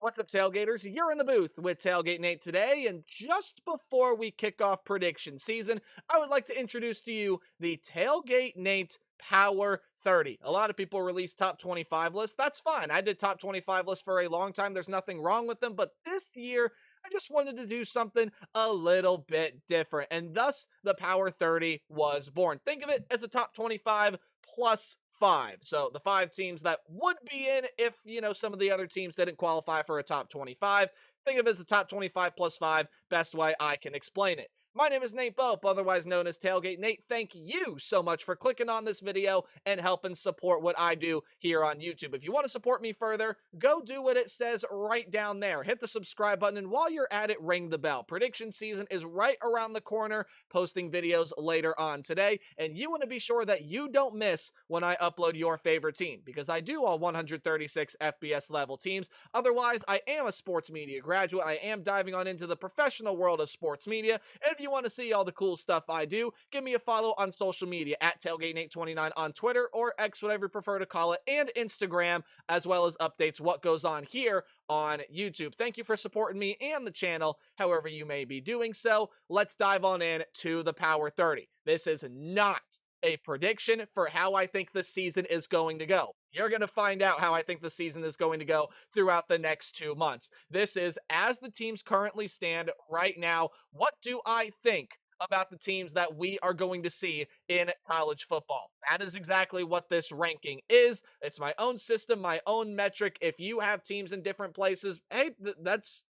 What's up, Tailgaters? You're in the booth with Tailgate Nate today, and just before we kick off prediction season, I would like to introduce to you the Tailgate Nate Power 30. A lot of people release top 25 lists. That's fine. I did top 25 lists for a long time. There's nothing wrong with them, but this year, I just wanted to do something a little bit different, and thus the Power 30 was born. Think of it as a top 25 plus five. So the five teams that would be in if, some of the other teams didn't qualify for a top 25. Think of it as a top 25 plus five. Best way I can explain it. My name is Nate Pope, otherwise known as Tailgate Nate. Thank you so much for clicking on this video and helping support what I do here on YouTube. If you want to support me further, go do what it says right down there. Hit the subscribe button, and while you're at it, ring the bell. Prediction season is right around the corner, posting videos later on today, and you want to be sure that you don't miss when I upload your favorite team, because I do all 136 FBS level teams. Otherwise, I am a sports media graduate. I am diving on into the professional world of sports media, and if you want to see all the cool stuff I do, give me a follow on social media at TailgateNate29 on Twitter or X, whatever you prefer to call it, and Instagram, as well as updates what goes on here on YouTube. Thank you for supporting me and the channel, however you may be doing so. Let's dive on in to the Power 30. This is not a prediction for how I think the season is going to go. You're going to find out how I think the season is going to go throughout the next 2 months. This is, as the teams currently stand right now, what do I think about the teams that we are going to see in college football? That is exactly what this ranking is. It's my own system, my own metric. If you have teams in different places, hey, that's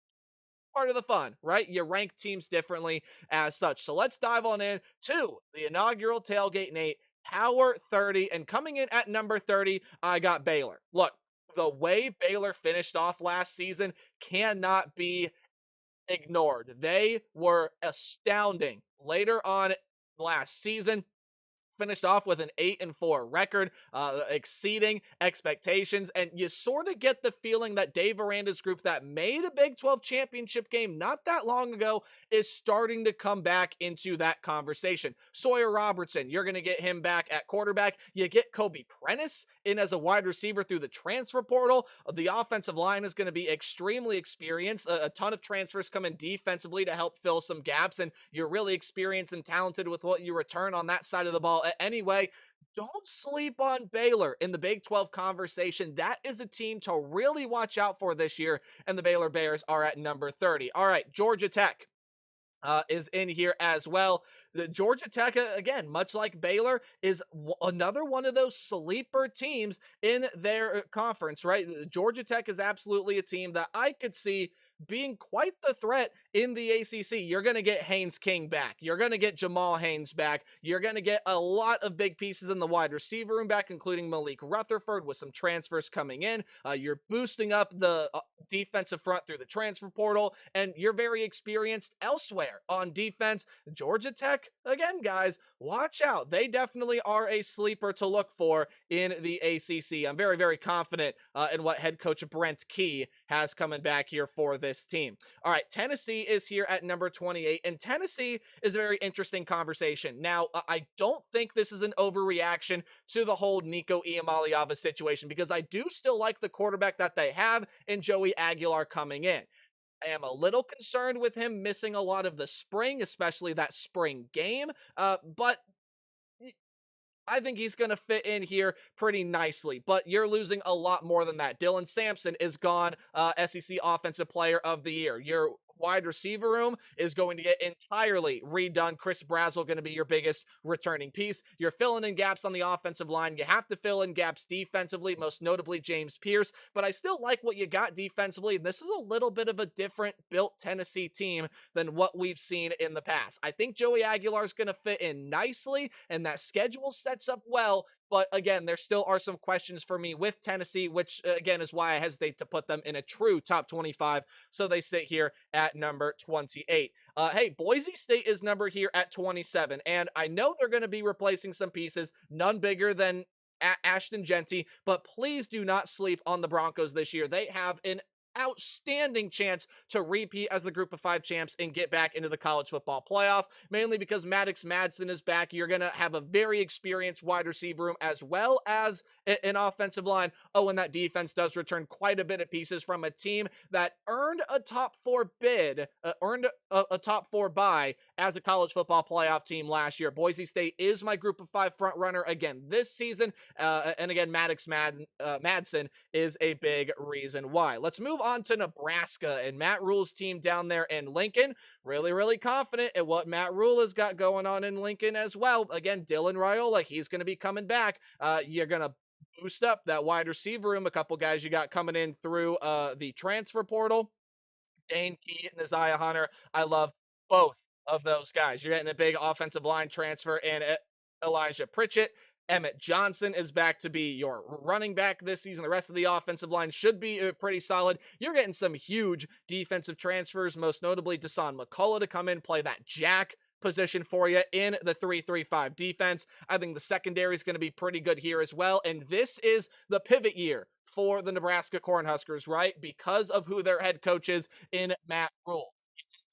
part of the fun, right? You rank teams differently as such. So let's dive on in to the inaugural Tailgate Nate Power 30. And coming in at number 30, I got Baylor. Look, the way Baylor finished off last season cannot be ignored. They were astounding later on last season, finished off with an 8-4 record, exceeding expectations. And you sort of get the feeling that Dave Aranda's group that made a Big 12 championship game not that long ago is starting to come back into that conversation. Sawyer Robertson, you're going to get him back at quarterback. You get Kobe Prentice in as a wide receiver through the transfer portal. The offensive line is going to be extremely experienced. A ton of transfers come in defensively to help fill some gaps, and you're really experienced and talented with what you return on that side of the ball. Anyway, don't sleep on Baylor in the Big 12 conversation. That is a team to really watch out for this year, and the Baylor Bears are at number 30. All right, Georgia Tech is in here as well. The Georgia Tech, again, much like Baylor, is another one of those sleeper teams in their conference, right? Georgia Tech is absolutely a team that I could see being quite the threat in the ACC. You're going to get Haynes King back. You're going to get Jamal Haynes back. You're going to get a lot of big pieces in the wide receiver room back, including Malik Rutherford with some transfers coming in. You're boosting up the defensive front through the transfer portal, and you're very experienced elsewhere on defense. Georgia Tech, again, guys, watch out. They definitely are a sleeper to look for in the ACC. I'm very, very confident in what head coach Brent Key has coming back here for this team. All right, Tennessee is here at number 28, and Tennessee is a very interesting conversation. Now, I don't think this is an overreaction to the whole Nico Iamaleava situation, because I do still like the quarterback that they have in Joey Aguilar coming in. I am a little concerned with him missing a lot of the spring, especially that spring game. But I think he's going to fit in here pretty nicely, but you're losing a lot more than that. Dylan Sampson is gone, SEC Offensive Player of the Year. Your wide receiver room is going to get entirely redone. Chris Brazzell going to be your biggest returning piece. You're filling in gaps on the offensive line. You have to fill in gaps defensively, most notably James Pierce, but I still like what you got defensively. This is a little bit of a different built Tennessee team than what we've seen in the past. I think Joey Aguilar is going to fit in nicely, and that schedule sets up well. But again, there still are some questions for me with Tennessee, which again is why I hesitate to put them in a true top 25. So they sit here at number 28. Hey, Boise State is number here at 27. And I know they're going to be replacing some pieces, none bigger than Ashton Genty, but please do not sleep on the Broncos this year. They have an outstanding chance to repeat as the group of five champs and get back into the college football playoff, mainly because Maddox Madsen is back. You're going to have a very experienced wide receiver room as well as an offensive line. Oh, and that defense does return quite a bit of pieces from a team that earned a top four bid, earned a top four bye as a college football playoff team last year. Boise State is my group of five front runner again this season. And again, Madsen is a big reason why. Let's move on to Nebraska and Matt Rule's team down there in Lincoln. Really, really confident in what Matt Rule has got going on in Lincoln as well. Again, Dylan Raiola, he's going to be coming back. You're going to boost up that wide receiver room. A couple guys you got coming in through the transfer portal. Dane Key and Isaiah Hunter. I love both of those guys. You're getting a big offensive line transfer in Elijah Pritchett. Emmett Johnson is back to be your running back this season. The rest of the offensive line should be pretty solid. You're getting some huge defensive transfers, most notably Desan McCullough to come in, play that jack position for you in the 3-3-5 defense. I think the secondary is going to be pretty good here as well. And this is the pivot year for the Nebraska Cornhuskers, right? Because of who their head coach is in Matt Rule.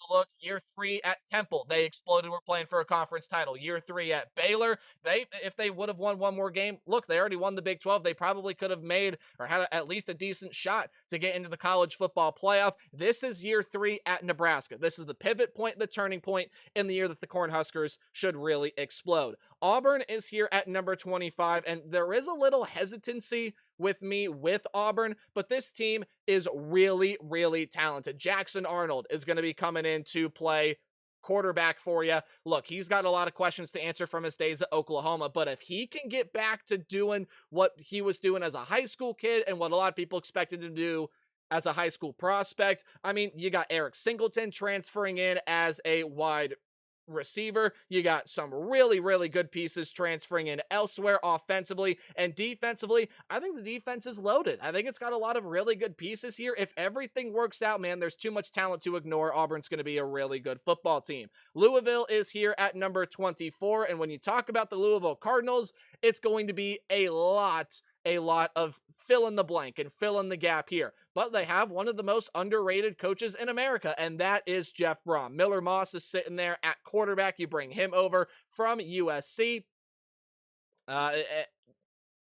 Look, year 3 at Temple, they exploded. We're playing for a conference title. Year 3 at Baylor, if they would have won one more game, look, they already won the Big 12. They probably could have made or had at least a decent shot to get into the college football playoff. This is year 3 at Nebraska. This is the pivot point, the turning point in the year that the Cornhuskers should really explode. Auburn is here at number 25, and there is a little hesitancy with me with Auburn, but this team is really, really talented. Jackson Arnold is going to be coming in to play quarterback for you. Look, he's got a lot of questions to answer from his days at Oklahoma, but if he can get back to doing what he was doing as a high school kid and what a lot of people expected to do as a high school prospect, I mean, you got Eric Singleton transferring in as a wide receiver. You got some really, really good pieces transferring in elsewhere offensively and defensively. I think the defense is loaded. I think it's got a lot of really good pieces here. If everything works out, man, there's too much talent to ignore. Auburn's going to be a really good football team. Louisville is here at number 24. And when you talk about the Louisville Cardinals, it's going to be a lot of fill in the blank and fill in the gap here. But they have one of the most underrated coaches in America, and that is Jeff Brom. Miller Moss is sitting there at quarterback. You bring him over from USC.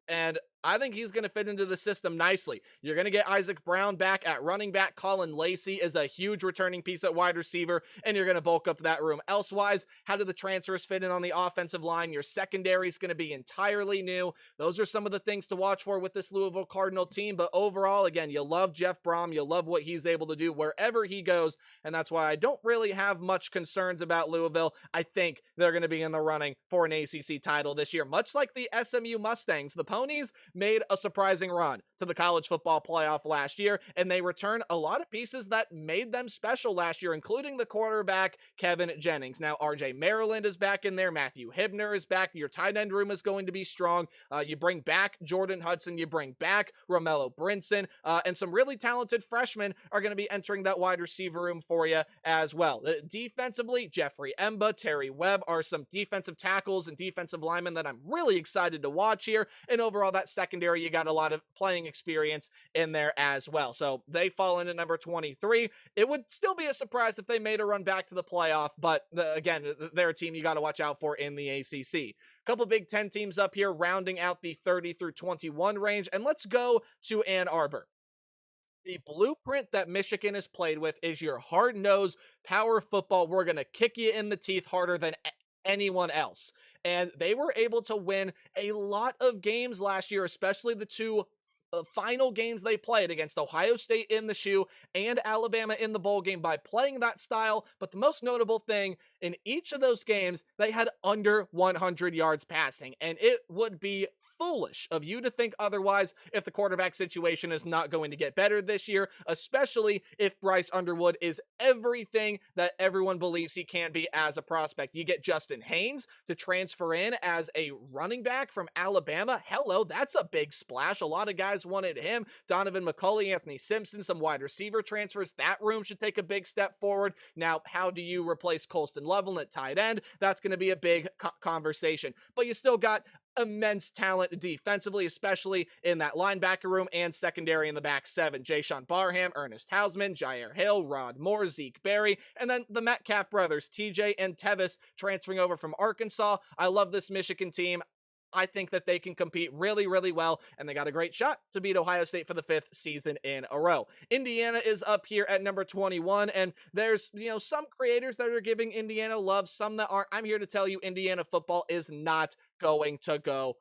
And I think he's going to fit into the system nicely. You're going to get Isaac Brown back at running back. Colin Lacey is a huge returning piece at wide receiver, and you're going to bulk up that room. Elsewise, how do the transfers fit in on the offensive line? Your secondary is going to be entirely new. Those are some of the things to watch for with this Louisville Cardinal team. But overall, again, you love Jeff Brom. You love what he's able to do wherever he goes, and that's why I don't really have much concerns about Louisville. I think they're going to be in the running for an ACC title this year, much like the SMU Mustangs. The Ponies made a surprising run to the college football playoff last year, and they returned a lot of pieces that made them special last year, including the quarterback, Kevin Jennings. Now, RJ Maryland is back in there. Matthew Hibner is back. Your tight end room is going to be strong. You bring back Jordan Hudson. You bring back Romello Brinson, and some really talented freshmen are going to be entering that wide receiver room for you as well. Defensively, Jeffrey Emba, Terry Webb are some defensive tackles and defensive linemen that I'm really excited to watch here. And overall, that secondary, you got a lot of playing experience in there as well. So they fall in at number 23. It would still be a surprise if they made a run back to the playoff, but again, they're a team you got to watch out for in the ACC. A couple Big Ten teams up here rounding out the 30 through 21 range, and let's go to Ann Arbor. The blueprint that Michigan has played with is your hard-nosed power football. We're going to kick you in the teeth harder than anyone else. And they were able to win a lot of games last year, especially the two final games they played against Ohio State in the shoe and Alabama in the bowl game by playing that style. But the most notable thing in each of those games, they had under 100 yards passing. And it would be foolish of you to think otherwise if the quarterback situation is not going to get better this year, especially if Bryce Underwood is everything that everyone believes he can be as a prospect. You get Justin Haynes to transfer in as a running back from Alabama. Hello, that's a big splash. A lot of guys guys wanted him. Donovan McCulley, Anthony Simpson, some wide receiver transfers. That room should take a big step forward. Now, how do you replace Colston Level at tight end? That's going to be a big conversation. But you still got immense talent defensively, especially in that linebacker room and secondary in the back seven. Jayshon Barham, Ernest Hausman, Jair Hill, Rod Moore, Zeke Berry, and then the Metcalf brothers, TJ and Tevis, transferring over from Arkansas. I love this Michigan team. I think that they can compete really, really well, and they got a great shot to beat Ohio State for the 5th season in a row. Indiana is up here at number 21, and there's, some creators that are giving Indiana love, some that aren't. I'm here to tell you Indiana football is not going to go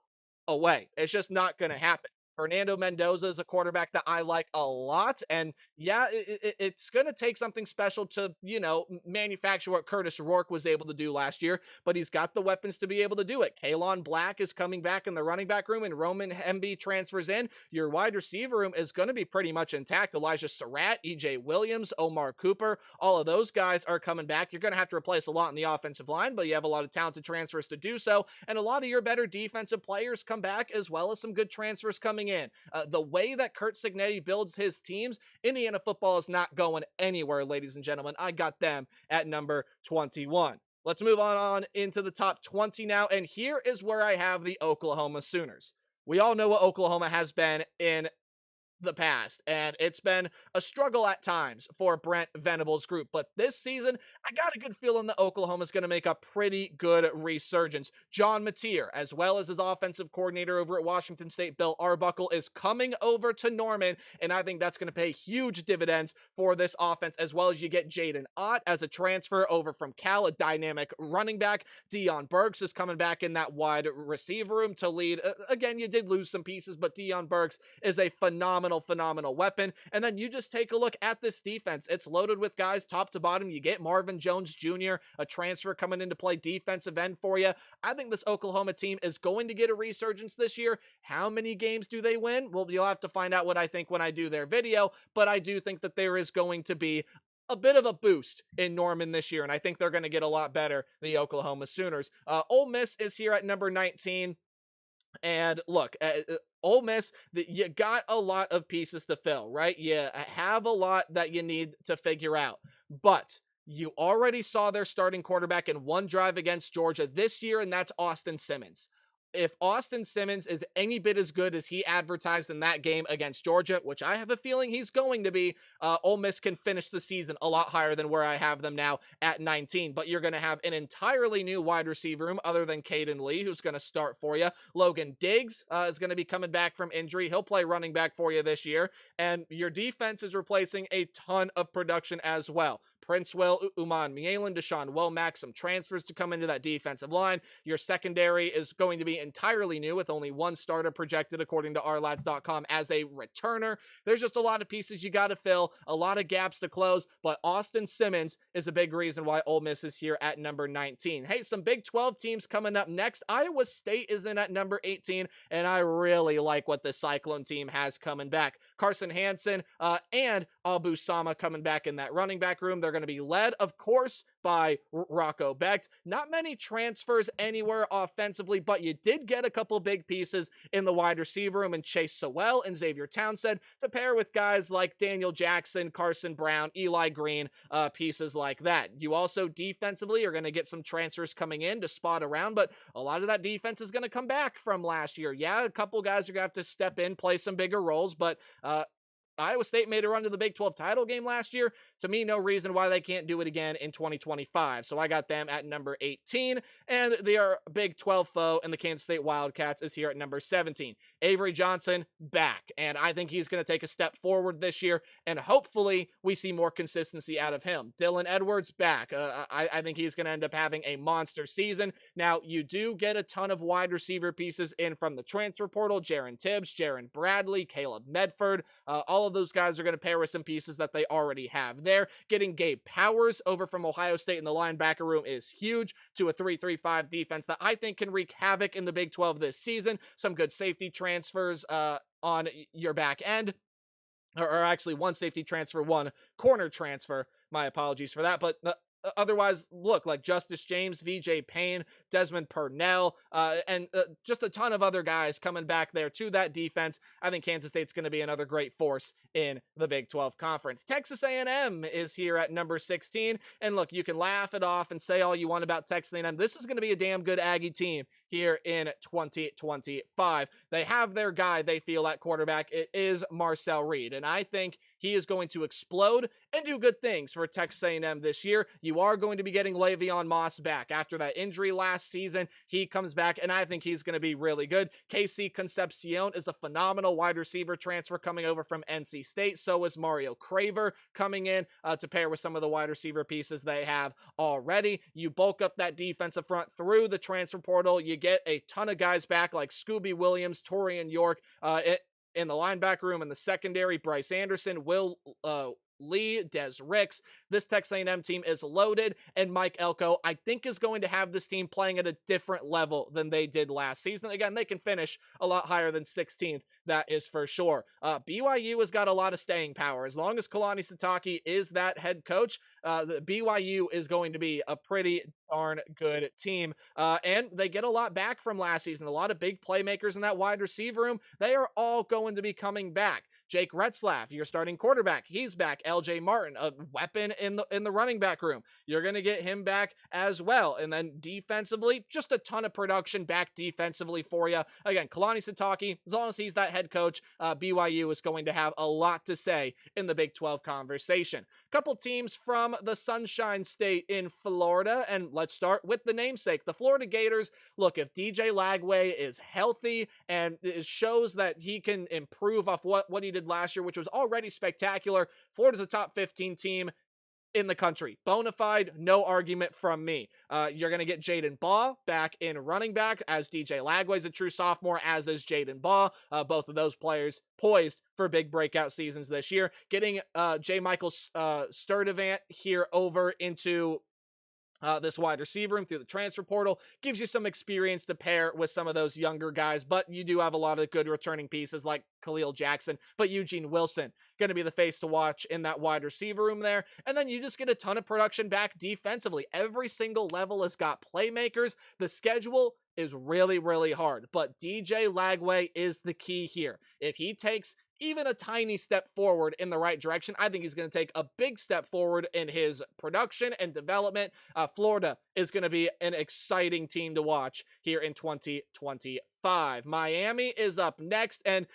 away. It's just not going to happen. Fernando Mendoza is a quarterback that I like a lot. And yeah, it's going to take something special to, manufacture what Curtis Rourke was able to do last year, but he's got the weapons to be able to do it. Kalon Black is coming back in the running back room, and Roman Hemby transfers in. Your wide receiver room is going to be pretty much intact. Elijah Surratt, EJ Williams, Omar Cooper, all of those guys are coming back. You're going to have to replace a lot in the offensive line, but you have a lot of talented transfers to do so, and a lot of your better defensive players come back, as well as some good transfers coming in. The way that Kurt Cignetti builds his teams, Indiana football is not going anywhere, ladies and gentlemen. I got them at number 21. Let's move on into the top 20 now, and here is where I have the Oklahoma Sooners. We all know what Oklahoma has been in the past, and it's been a struggle at times for Brent Venables' group, but this season I got a good feeling that Oklahoma's going to make a pretty good resurgence. John Mateer, as well as his offensive coordinator over at Washington State, Bill Arbuckle, is coming over to Norman, and I think that's going to pay huge dividends for this offense, as well as you get Jaden Ott as a transfer over from Cal, a dynamic running back. Deion Burks is coming back in that wide receiver room to lead. Again, you did lose some pieces, but Deion Burks is a phenomenal weapon. And then you just take a look at this defense. It's loaded with guys top to bottom. You get Marvin Jones Jr., a transfer coming in to play defensive end for you. I think this Oklahoma team is going to get a resurgence this year. How many games do they win? Well, you'll have to find out what I think when I do their video, but I do think that there is going to be a bit of a boost in Norman this year, and I think they're going to get a lot better, the Oklahoma Sooners. Ole Miss is here at number 19. And look, Ole Miss, you got a lot of pieces to fill, right? You have a lot that you need to figure out. But you already saw their starting quarterback in one drive against Georgia this year, and that's Austin Simmons. If Austin Simmons is any bit as good as he advertised in that game against Georgia, which I have a feeling he's going to be, Ole Miss can finish the season a lot higher than where I have them now at 19. But you're going to have an entirely new wide receiver room other than Caden Lee, who's going to start for you. Logan Diggs is going to be coming back from injury. He'll play running back for you this year. And your defense is replacing a ton of production as well. Prince Will, Uman Mielen, Deshaun Womack, some transfers to come into that defensive line. Your secondary is going to be entirely new with only one starter projected according to ourlads.com as a returner. There's just a lot of pieces you got to fill, a lot of gaps to close, but Austin Simmons is a big reason why Ole Miss is here at number 19. Hey, some Big 12 teams coming up next. Iowa State is in at number 18, and I really like what the Cyclone team has coming back. Carson Hansen and Abu Sama coming back in that running back room. They're going to be led, of course, by Rocco Becht. Not many transfers anywhere offensively, but you did get a couple big pieces in the wide receiver room, and Chase Sowell and Xavier Townsend to pair with guys like Daniel Jackson, Carson Brown, Eli Green, pieces like that. You also defensively are going to get some transfers coming in to spot around, but a lot of that defense is going to come back from last year. Yeah, a couple guys are going to have to step in, play some bigger roles, but Iowa State made a run to the Big 12 title game last year. To me, no reason why they can't do it again in 2025. So I got them at number 18, and their Big 12 foe in the Kansas State Wildcats is here at number 17. Avery Johnson back, and I think he's going to take a step forward this year, and hopefully we see more consistency out of him. Dylan Edwards back. I think he's going to end up having a monster season. Now, you do get a ton of wide receiver pieces in from the transfer portal. Jaron Tibbs, Jaron Bradley, Caleb Medford, all of those guys are going to pair with some pieces that they already have there. Getting Gabe Powers over from Ohio State in the linebacker room is huge to a 3-3-5 defense that I think can wreak havoc in the Big 12 this season. Some good safety transfers on your back end. Or actually one safety transfer, one corner transfer. My apologies for that. But otherwise look like Justice James, VJ Payne, Desmond Purnell, and just a ton of other guys coming back there to that defense. I think Kansas State's going to be another great force in the Big 12 Conference. Texas A&M is here at number 16, and look, you can laugh it off and say all you want about Texas A&M. This is going to be a damn good Aggie team here in 2025. They have their guy they feel at quarterback. It is Marcel Reed, and I think he is going to explode and do good things for Texas A&M this year. You are going to be getting Le'Veon Moss back after that injury last season. He comes back, and I think he's going to be really good. Casey Concepcion is a phenomenal wide receiver transfer coming over from NC State. So is Mario Craver coming in to pair with some of the wide receiver pieces they have already. You bulk up that defensive front through the transfer portal. You get a ton of guys back like Scooby Williams, Torian York, in the linebacker room, in the secondary, Bryce Anderson, Will Lee, Des Ricks. This Texas A&M team is loaded, and Mike Elko, I think, is going to have this team playing at a different level than they did last season. Again, they can finish a lot higher than 16th, that is for sure. BYU has got a lot of staying power. As long as Kalani Sitake is that head coach, the BYU is going to be a pretty darn good team. And they get a lot back from last season. A lot of big playmakers in that wide receiver room. They are all going to be coming back. Jake Retzlaff, your starting quarterback, he's back. LJ Martin, a weapon in the running back room. You're going to get him back as well. And then defensively, just a ton of production back defensively for you. Again, Kalani Sitake, as long as he's that head coach, BYU is going to have a lot to say in the Big 12 conversation. Couple teams from the Sunshine State in Florida, and let's start with the namesake, the Florida Gators. Look, if DJ Lagway is healthy and it shows that he can improve off what he did last year, which was already spectacular, Florida's a top 15 team in the country. Bonafide, no argument from me. You're going to get Jaden Baugh back in running back, as DJ Lagway's a true sophomore, as is Jaden Baugh. Both of those players poised for big breakout seasons this year. Getting J. Michael Sturdivant here over into this wide receiver room through the transfer portal gives you some experience to pair with some of those younger guys, but you do have a lot of good returning pieces like Khalil Jackson, but Eugene Wilson going to be the face to watch in that wide receiver room there. And then you just get a ton of production back defensively. Every single level has got playmakers. The schedule is really, really hard, but DJ Lagway is the key here. If he takes even a tiny step forward in the right direction, I think he's going to take a big step forward in his production and development. Florida is going to be an exciting team to watch here in 2025. Miami is up next, and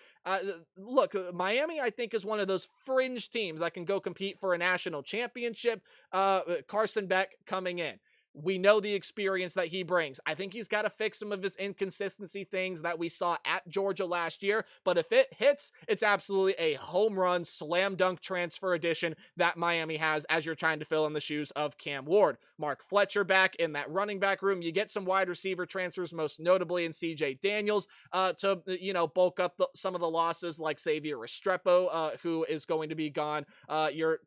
look, Miami, I think, is one of those fringe teams that can go compete for a national championship. Carson Beck coming in. We know the experience that he brings. I think he's got to fix some of his inconsistency things that we saw at Georgia last year. But if it hits, it's absolutely a home run, slam dunk transfer edition that Miami has as you're trying to fill in the shoes of Cam Ward. Mark Fletcher back in that running back room. You get some wide receiver transfers, most notably in CJ Daniels, to bulk up some of the losses like Xavier Restrepo, who is going to be gone. Your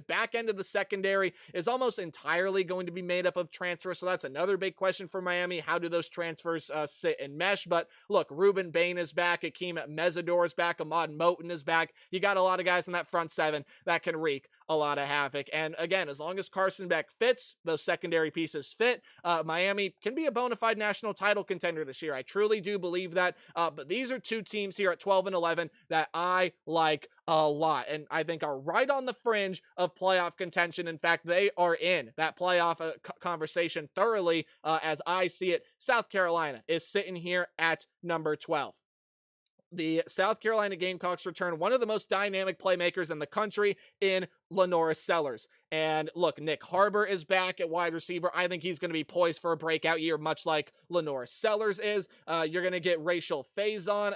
back end of the secondary is almost entirely going to be made up of transfers, so that's another big question for Miami. How do those transfers sit and mesh? But look, Ruben Bain is back, Akeem Mesidor is back, Ahmad Moten is back. You got a lot of guys in that front seven that can wreak a lot of havoc. And again, as long as Carson Beck fits, those secondary pieces fit, Miami can be a bona fide national title contender this year. I truly do believe that. But these are two teams here at 12 and 11 that I like a lot, and I think are right on the fringe of playoff contention. In fact, they are in that playoff conversation thoroughly, as I see it. South Carolina is sitting here at number 12. The South Carolina Gamecocks return one of the most dynamic playmakers in the country in Lenoris Sellers. And look, Nick Harbor is back at wide receiver. I think he's going to be poised for a breakout year, much like Lenoris Sellers is. You're going to get Rachel Faison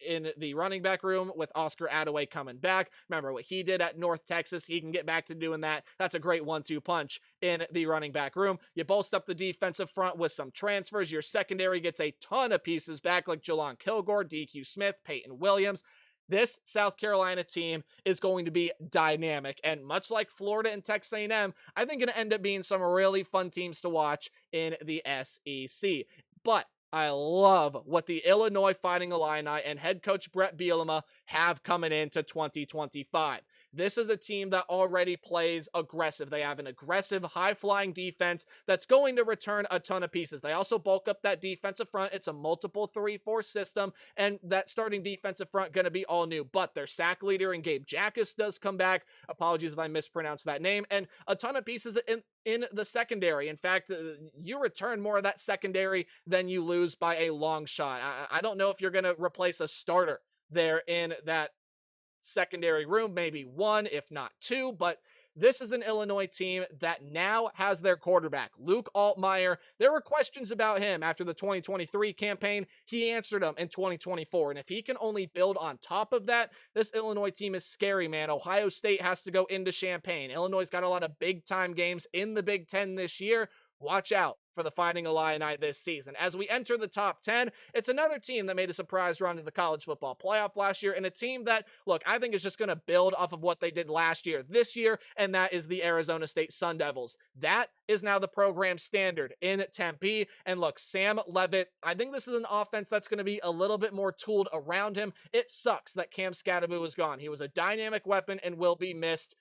in the running back room with Oscar Attaway coming back. Remember what he did at North Texas. He can get back to doing that. That's a great 1-2 punch in the running back room. You bolster up the defensive front with some transfers. Your secondary gets a ton of pieces back like Jelon Kilgore, DQ Smith, Peyton Williams. This South Carolina team is going to be dynamic, and much like Florida and Texas A&M, I think going to end up being some really fun teams to watch in the SEC. But I love what the Illinois Fighting Illini and head coach Brett Bielema have coming into 2025. This is a team that already plays aggressive. They have an aggressive, high flying defense that's going to return a ton of pieces. They also bulk up that defensive front. It's a multiple 3-4 system, and that starting defensive front going to be all new. But their sack leader and Gabe Jackus does come back. Apologies if I mispronounced that name. And a ton of pieces in the secondary. In fact, you return more of that secondary than you lose by a long shot. I don't know if you're going to replace a starter there in that secondary room, maybe one, if not two, but this is an Illinois team that now has their quarterback, Luke Altmaier. There were questions about him after the 2023 campaign. He answered them in 2024. And if he can only build on top of that, this Illinois team is scary, man. Ohio State has to go into Champaign. Illinois got a lot of big time games in the Big Ten this year. Watch out for the Fighting Illini this season. As we enter the top 10, it's another team that made a surprise run to the college football playoff last year, and a team that, look, I think is just going to build off of what they did last year this year, and that is the Arizona State Sun Devils. That is now the program standard in Tempe. And look, Sam Levitt, I think this is an offense that's going to be a little bit more tooled around him. It sucks that Cam Scadaboo is gone. He was a dynamic weapon and will be missed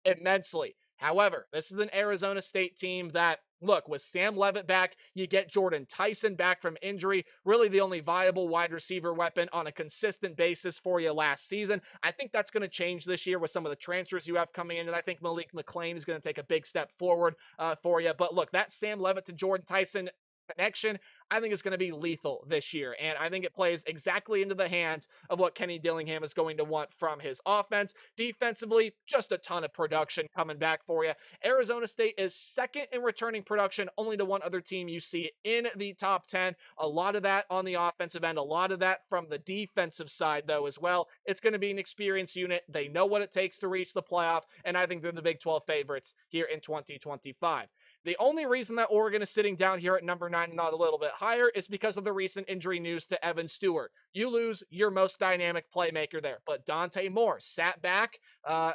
immensely. However, this is an Arizona State team that, look, with Sam Levitt back, you get Jordan Tyson back from injury, really the only viable wide receiver weapon on a consistent basis for you last season. I think that's going to change this year with some of the transfers you have coming in, and I think Malik McLean is going to take a big step forward for you. But look, that Sam Levitt to Jordan Tyson connection, I think is going to be lethal this year. And I think it plays exactly into the hands of what Kenny Dillingham is going to want from his offense. Defensively, just a ton of production coming back for you. Arizona State is second in returning production, only to one other team you see in the top 10. A lot of that on the offensive end, a lot of that from the defensive side, though, as well. It's going to be an experienced unit. They know what it takes to reach the playoff, and I think they're the Big 12 favorites here in 2025. The only reason that Oregon is sitting down here at number 9 and not a little bit higher is because of the recent injury news to Evan Stewart. You lose your most dynamic playmaker there. But Dante Moore sat back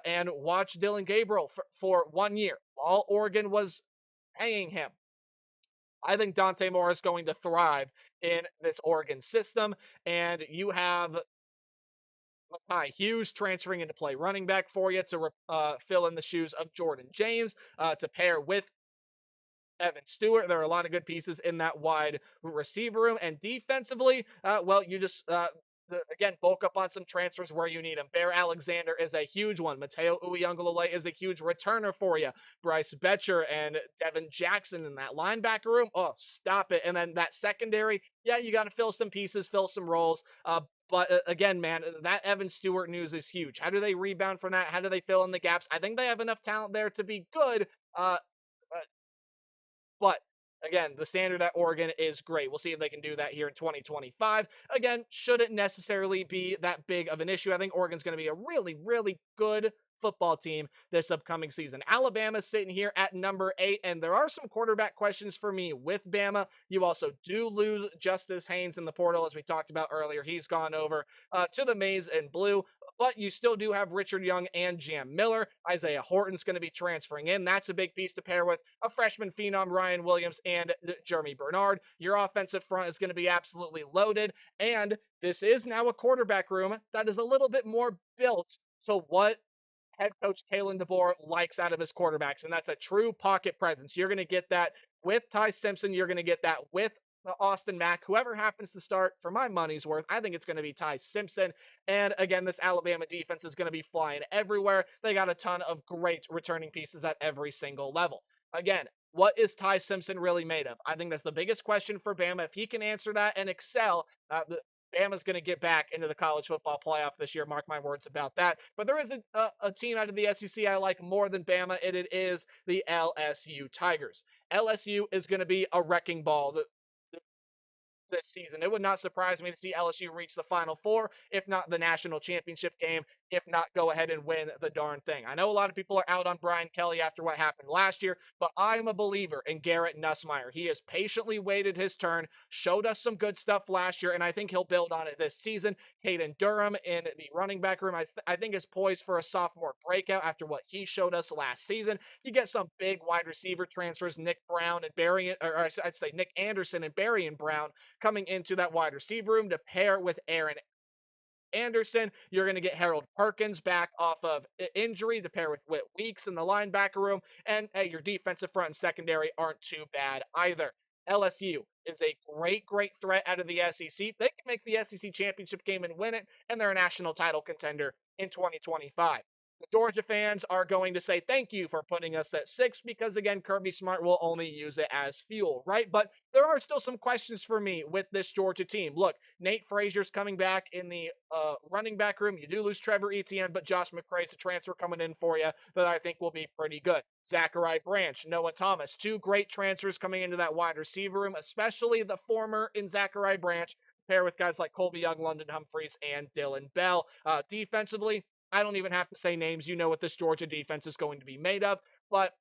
and watched Dylan Gabriel for 1 year while Oregon was paying him. I think Dante Moore is going to thrive in this Oregon system. And you have Makai Hughes transferring into play running back for you to fill in the shoes of Jordan James to pair with Evan Stewart. There are a lot of good pieces in that wide receiver room. And defensively, well, you just, again, bulk up on some transfers where you need them. Bear Alexander is a huge one. Mateo Uyunglele is a huge returner for you. Bryce Betcher and Devin Jackson in that linebacker room. Oh, stop it. And then that secondary, yeah, you got to fill some pieces, fill some roles. But again, man, that Evan Stewart news is huge. How do they rebound from that? How do they fill in the gaps? I think they have enough talent there to be good. But again, the standard at Oregon is great. We'll see if they can do that here in 2025. Again, shouldn't necessarily be that big of an issue. I think Oregon's going to be a really, really good football team this upcoming season. Alabama's sitting here at number 8, and there are some quarterback questions for me with Bama. You also do lose Justice Haynes in the portal, as we talked about earlier. He's gone over to the Maize and Blue, but you still do have Richard Young and Jam Miller. Isaiah Horton's going to be transferring in. That's a big piece to pair with a freshman phenom, Ryan Williams, and Jeremy Bernard. Your offensive front is going to be absolutely loaded, and this is now a quarterback room that is a little bit more built to what head coach Kalen DeBoer likes out of his quarterbacks, and that's a true pocket presence. You're going to get that with Ty Simpson. You're going to get that with Austin Mack. Whoever happens to start, for my money's worth, I think it's going to be Ty Simpson. And again, this Alabama defense is going to be flying everywhere. They got a ton of great returning pieces at every single level. Again, what is Ty Simpson really made of? I think that's the biggest question for Bama. If he can answer that and excel, Bama's going to get back into the college football playoff this year. Mark my words about that. But there is a team out of the SEC I like more than Bama, and it is the LSU Tigers. LSU is going to be a wrecking ball this season. It would not surprise me to see LSU reach the Final Four, if not the national championship game, if not go ahead and win the darn thing. I know a lot of people are out on Brian Kelly after what happened last year, but I'm a believer in Garrett Nussmeier. He has patiently waited his turn, showed us some good stuff last year, and I think he'll build on it this season. Caden Durham in the running back room, I think is poised for a sophomore breakout after what he showed us last season. You get some big wide receiver transfers, Nick Brown and Barry, or I'd say Nick Anderson and Barry and Brown coming into that wide receiver room to pair with Aaron Anderson. You're going to get Harold Perkins back off of injury to pair with Whit Weeks in the linebacker room. And hey, your defensive front and secondary aren't too bad either. LSU is a great, great threat out of the SEC. They can make the SEC championship game and win it, and they're a national title contender in 2025. The Georgia fans are going to say thank you for putting us at 6 because, again, Kirby Smart will only use it as fuel, right? But there are still some questions for me with this Georgia team. Look, Nate Frazier's coming back in the running back room. You do lose Trevor Etienne, but Josh McCray's a transfer coming in for you that I think will be pretty good. Zachariah Branch, Noah Thomas, two great transfers coming into that wide receiver room, especially the former in Zachariah Branch, pair with guys like Colby Young, London Humphreys, and Dylan Bell. Defensively, I don't even have to say names. You know what this Georgia defense is going to be made of. But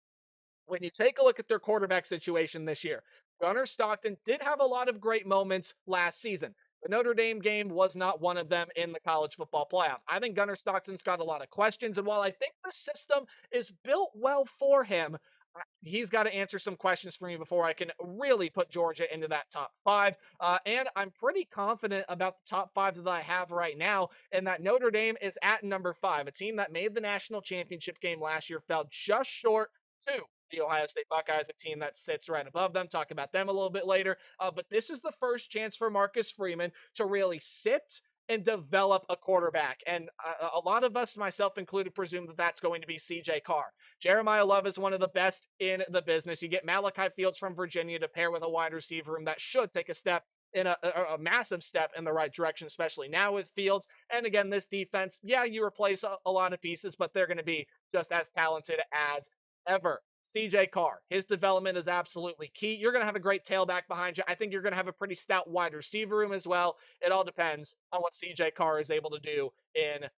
when you take a look at their quarterback situation this year, Gunnar Stockton did have a lot of great moments last season. The Notre Dame game was not one of them in the college football playoff. I think Gunnar Stockton's got a lot of questions, and while I think the system is built well for him, he's got to answer some questions for me before I can really put Georgia into that top five. And I'm pretty confident about the top five that I have right now, and that Notre Dame is at number 5, a team that made the national championship game last year, fell just short to the Ohio State Buckeyes, a team that sits right above them. Talk about them a little bit later. But this is the first chance for Marcus Freeman to really sit and develop a quarterback. And a lot of us, myself included, presume that that's going to be CJ Carr. Jeremiah Love is one of the best in the business. You get Malachi Fields from Virginia to pair with a wide receiver room that should take a step in a massive step in the right direction, especially now with Fields. And again, this defense, yeah, you replace a lot of pieces, but they're going to be just as talented as ever. CJ Carr, his development is absolutely key. You're going to have a great tailback behind you. I think you're going to have a pretty stout wide receiver room as well. It all depends on what CJ Carr is able to do in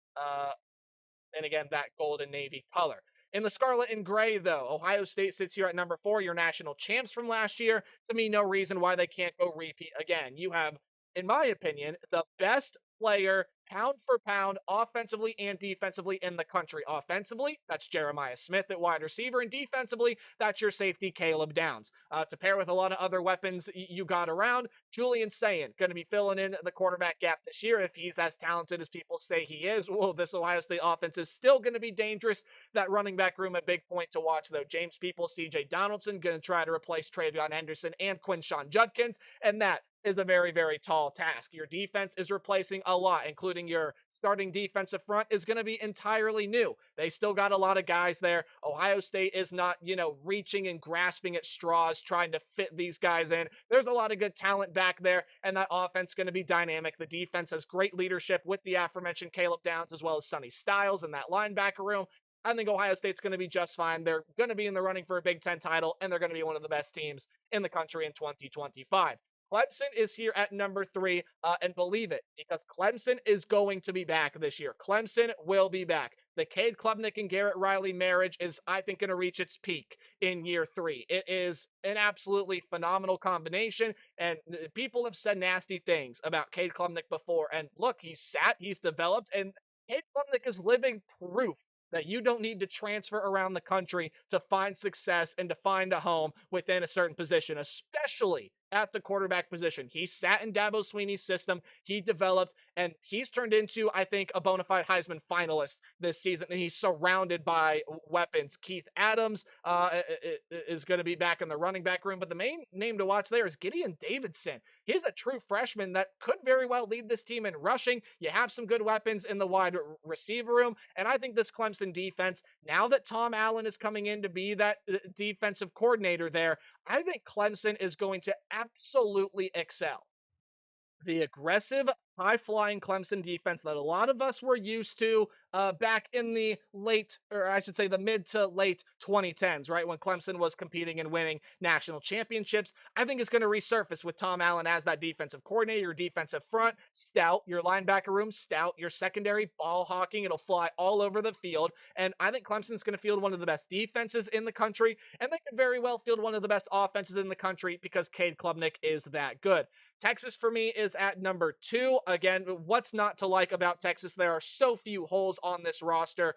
and again, that golden navy color. In the scarlet and gray, though, Ohio State sits here at number 4, your national champs from last year. To me, no reason why they can't go repeat again. You have, in my opinion, the best player pound for pound, offensively and defensively in the country. Offensively, that's Jeremiah Smith at wide receiver, and defensively, that's your safety, Caleb Downs. To pair with a lot of other weapons you got around, Julian Sayin going to be filling in the quarterback gap this year. If he's as talented as people say he is, well, this Ohio State offense is still going to be dangerous. That running back room, a big point to watch, though. James People, CJ Donaldson, going to try to replace Travion Henderson and Quinshawn Judkins, and that is a very, very tall task. Your defense is replacing a lot, including your starting defensive front is going to be entirely new. They still got a lot of guys there. Ohio State is not, reaching and grasping at straws trying to fit these guys in. There's a lot of good talent back there, and that offense is going to be dynamic. The defense has great leadership with the aforementioned Caleb Downs as well as Sonny Styles in that linebacker room. I think Ohio State's going to be just fine. They're going to be in the running for a Big Ten title, and they're going to be one of the best teams in the country in 2025. Clemson is here at number 3, and believe it, because Clemson is going to be back this year. Clemson will be back. The Cade Klubnik and Garrett Riley marriage is, I think, going to reach its peak in year 3. It is an absolutely phenomenal combination, and people have said nasty things about Cade Klubnik before, and look, he's developed, and Cade Klubnik is living proof that you don't need to transfer around the country to find success and to find a home within a certain position, especially at the quarterback position. He sat in Dabo Swinney's system, he developed, and he's turned into, I think, a bona fide Heisman finalist this season, and he's surrounded by weapons. Keith Adams is going to be back in the running back room, but the main name to watch there is Gideon Davidson. He's a true freshman that could very well lead this team in rushing. You have some good weapons in the wide receiver room, and I think this Clemson defense, now that Tom Allen is coming in to be that defensive coordinator there, I think Clemson is going to absolutely excel. The aggressive, high-flying Clemson defense that a lot of us were used to back in the late, or I should say the mid to late 2010s, right, when Clemson was competing and winning national championships, I think it's going to resurface with Tom Allen as that defensive coordinator. Your defensive front, stout. Your linebacker room, stout. Your secondary, ball hawking. It'll fly all over the field. And I think Clemson's going to field one of the best defenses in the country, and they could very well field one of the best offenses in the country because Cade Klubnik is that good. Texas for me is at number 2. Again, what's not to like about Texas? There are so few holes on this roster.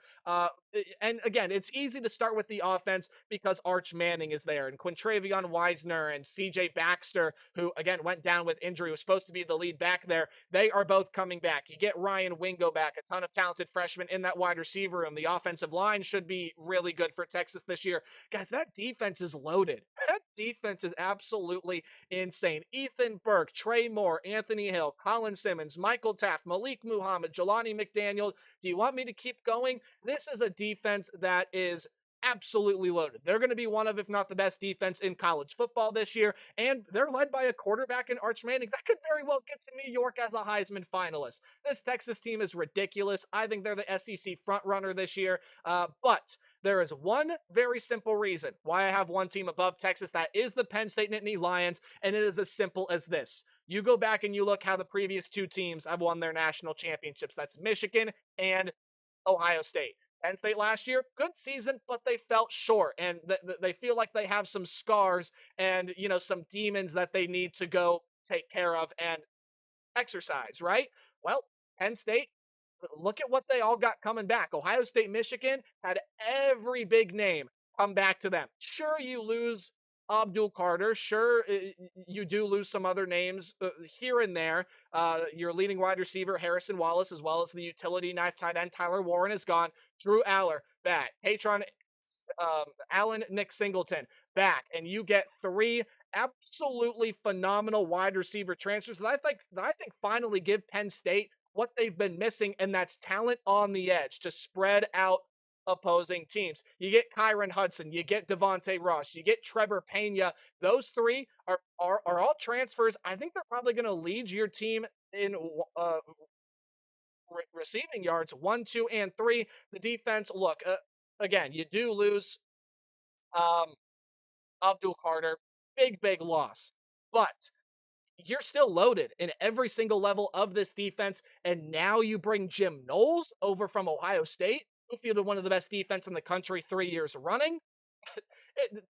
And again, it's easy to start with the offense because Arch Manning is there, and Quintravion Weisner and CJ Baxter, who again went down with injury, was supposed to be the lead back there. They are both coming back. You get Ryan Wingo back, a ton of talented freshmen in that wide receiver room. The offensive line should be really good for Texas this year. Guys, that defense is loaded. That defense is absolutely insane. Ethan Burke, Trey Moore, Anthony Hill, Colin Simmons, Michael Taft, Malik Muhammad, Jelani McDaniel. Do you want me to keep going? This is a defense that is absolutely loaded. They're going to be one of, if not the best defense in college football this year, and they're led by a quarterback in Arch Manning that could very well get to New York as a Heisman finalist. This Texas team is ridiculous. I think they're the SEC frontrunner this year, but there is one very simple reason why I have one team above Texas. That is the Penn State Nittany Lions, and it is as simple as this. You go back and you look how the previous two teams have won their national championships. That's Michigan and Ohio State. Penn State last year, good season, but they felt short, and they feel like they have some scars and some demons that they need to go take care of and exercise. Right? Well, Penn State, look at what they all got coming back. Ohio State, Michigan had every big name come back to them. Sure, you lose Abdul Carter. Sure, you do lose some other names here and there. Your leading wide receiver, Harrison Wallace, as well as the utility knife tight end, Tyler Warren, is gone. Drew Aller, back. Patron Allen Nick Singleton, back. And you get three absolutely phenomenal wide receiver transfers that I think finally give Penn State what they've been missing, and that's talent on the edge to spread out opposing teams. You get Kyron Hudson, you get Devontae Ross, you get Trevor Pena. Those three are all transfers. I think they're probably going to lead your team in receiving yards 1, 2, and 3. The defense, look, again, you do lose um, Abdul Carter, big loss, but you're still loaded in every single level of this defense. And now you bring Jim Knowles over from Ohio State, who fielded one of the best defense in the country 3 years running. It,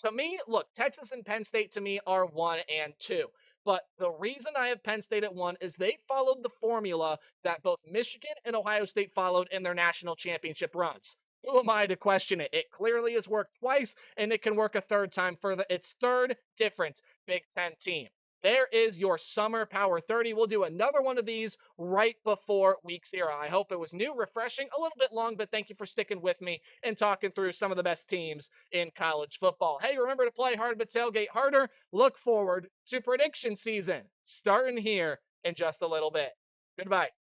to me, look, Texas and Penn State to me are 1 and 2. But the reason I have Penn State at 1 is they followed the formula that both Michigan and Ohio State followed in their national championship runs. Who am I to question it? It clearly has worked twice, and it can work a third time for its third different Big Ten team. There is your Summer Power 30. We'll do another one of these right before week 0. I hope it was new, refreshing, a little bit long, but thank you for sticking with me and talking through some of the best teams in college football. Hey, remember to play hard but tailgate harder. Look forward to prediction season starting here in just a little bit. Goodbye.